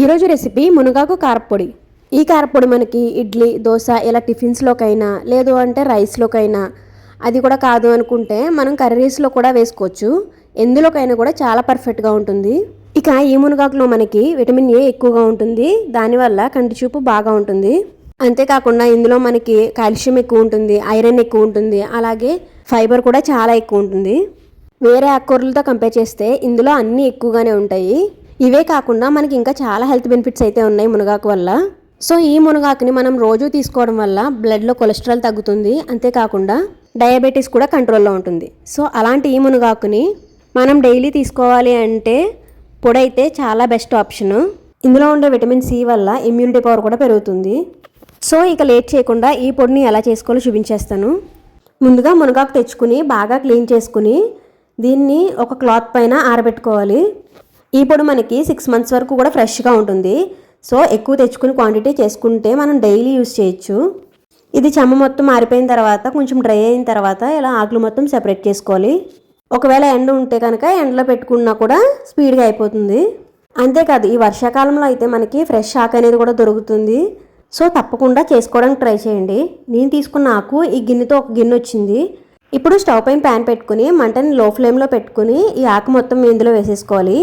ఈరోజు రెసిపీ మునగాకు కారపొడి. ఈ కారపొడి మనకి ఇడ్లీ, దోశ ఇలా టిఫిన్స్లోకైనా లేదు అంటే రైస్లోకైనా, అది కూడా కాదు అనుకుంటే మనం కర్రీస్లో కూడా వేసుకోవచ్చు. ఎందులోకైనా కూడా చాలా పర్ఫెక్ట్గా ఉంటుంది. ఇక ఈ మునగాకులో మనకి విటమిన్ ఏ ఎక్కువగా ఉంటుంది. దానివల్ల కంటి చూపు బాగా ఉంటుంది. అంతేకాకుండా ఇందులో మనకి కాల్షియం ఎక్కువ ఉంటుంది, ఐరన్ ఎక్కువ ఉంటుంది, అలాగే ఫైబర్ కూడా చాలా ఎక్కువ ఉంటుంది. వేరే ఆకుకూరలతో కంపేర్ చేస్తే ఇందులో అన్నీ ఎక్కువగానే ఉంటాయి. ఇవే కాకుండా మనకి ఇంకా చాలా హెల్త్ బెనిఫిట్స్ అయితే ఉన్నాయి మునగాకు వల్ల. సో ఈ మునగాకుని మనం రోజు తీసుకోవడం వల్ల బ్లడ్లో కొలెస్ట్రాల్ తగ్గుతుంది. అంతేకాకుండా డయాబెటీస్ కూడా కంట్రోల్లో ఉంటుంది. సో అలాంటి ఈ మునగాకుని మనం డైలీ తీసుకోవాలి అంటే పొడి అయితే చాలా బెస్ట్ ఆప్షను. ఇందులో ఉండే విటమిన్ సి వల్ల ఇమ్యూనిటీ పవర్ కూడా పెరుగుతుంది. సో ఇక లేట్ చేయకుండా ఈ పొడిని ఎలా చేసుకోవాలో చూపించేస్తాను. ముందుగా మునగాకు తెచ్చుకుని బాగా క్లీన్ చేసుకుని దీన్ని ఒక క్లాత్ పైన ఆరబెట్టుకోవాలి. ఈ పొడి మనకి 6 months వరకు కూడా ఫ్రెష్గా ఉంటుంది. సో ఎక్కువ తెచ్చుకుని క్వాంటిటీ చేసుకుంటే మనం డైలీ యూస్ చేయొచ్చు. ఇది చెమ్మ మొత్తం ఆరిపోయిన తర్వాత కొంచెం డ్రై అయిన తర్వాత ఇలా ఆకులు మొత్తం సెపరేట్ చేసుకోవాలి. ఒకవేళ ఎండ ఉంటే కనుక ఎండలో పెట్టుకున్నా కూడా స్పీడ్గా అయిపోతుంది. అంతేకాదు ఈ వర్షాకాలంలో అయితే మనకి ఫ్రెష్ ఆకు అనేది కూడా దొరుకుతుంది. సో తప్పకుండా చేసుకోవడానికి ట్రై చేయండి. నేను తీసుకున్న ఆకు ఈ గిన్నెతో ఒక గిన్నె వచ్చింది. ఇప్పుడు స్టవ్ పైన ప్యాన్ పెట్టుకుని మంటని లో ఫ్లేమ్లో పెట్టుకుని ఈ ఆకు మొత్తం ఇందులో వేసేసుకోవాలి.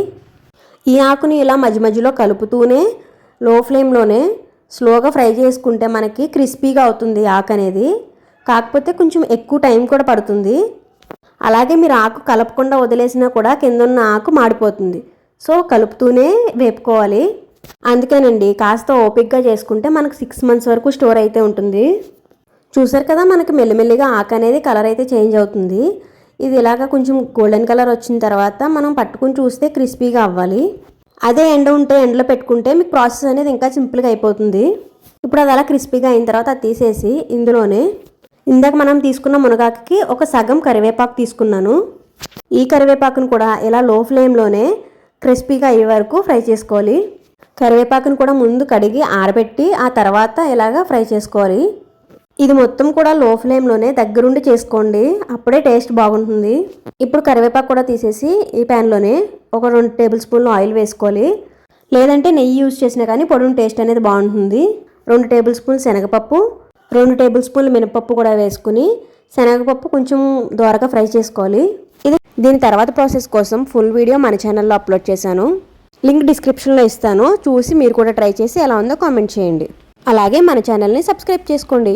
ఈ ఆకుని ఇలా మధ్య మధ్యలో కలుపుతూనే లో ఫ్లేమ్లోనే స్లోగా ఫ్రై చేసుకుంటే మనకి క్రిస్పీగా అవుతుంది ఆకు అనేది. కాకపోతే కొంచెం ఎక్కువ టైం కూడా పడుతుంది. అలాగే మీరు ఆకు కలపకుండా వదిలేసినా కూడా కింద ఉన్న ఆకు మాడిపోతుంది. సో కలుపుతూనే వేపుకోవాలి. అందుకేనండి కాస్త ఓపిక్గా చేసుకుంటే మనకు 6 months వరకు స్టోర్ అయితే ఉంటుంది. చూసారు కదా మనకి మెల్లిమెల్లిగా ఆకు అనేది కలర్ అయితే చేంజ్ అవుతుంది. ఇది ఇలాగ కొంచెం గోల్డెన్ కలర్ వచ్చిన తర్వాత మనం పట్టుకుని చూస్తే క్రిస్పీగా అవ్వాలి. అదే ఎండ ఉంటే ఎండలో పెట్టుకుంటే మీకు ప్రాసెస్ అనేది ఇంకా సింపుల్గా అయిపోతుంది. ఇప్పుడు అది అలా క్రిస్పీగా అయిన తర్వాత అది తీసేసి ఇందులోనే ఇందాక మనం తీసుకున్న మునగాకుకి ఒక సగం కరివేపాకు తీసుకున్నాను. ఈ కరివేపాకును కూడా ఇలా లో ఫ్లేమ్లోనే క్రిస్పీగా అయ్యే వరకు ఫ్రై చేసుకోవాలి. కరివేపాకును కూడా ముందు కడిగి ఆరబెట్టి ఆ తర్వాత ఇలాగా ఫ్రై చేసుకోవాలి. ఇది మొత్తం కూడా లో ఫ్లేమ్లోనే దగ్గరుండి చేసుకోండి, అప్పుడే టేస్ట్ బాగుంటుంది. ఇప్పుడు కరివేపాకు కూడా తీసేసి ఈ ప్యాన్లోనే ఒక 2 tablespoons ఆయిల్ వేసుకోవాలి. లేదంటే నెయ్యి యూజ్ చేసినా కానీ పొడి టేస్ట్ అనేది బాగుంటుంది. 2 tablespoons శనగపప్పు, 2 tablespoons మినపప్పు కూడా వేసుకుని శనగపప్పు కొంచెం దోరగా ఫ్రై చేసుకోవాలి. దీని తర్వాత ప్రాసెస్ కోసం ఫుల్ వీడియో మన ఛానల్లో అప్లోడ్ చేశాను. లింక్ డిస్క్రిప్షన్లో ఇస్తాను. చూసి మీరు కూడా ట్రై చేసి ఎలా ఉందో కామెంట్ చేయండి. అలాగే మన ఛానల్ని సబ్స్క్రైబ్ చేసుకోండి.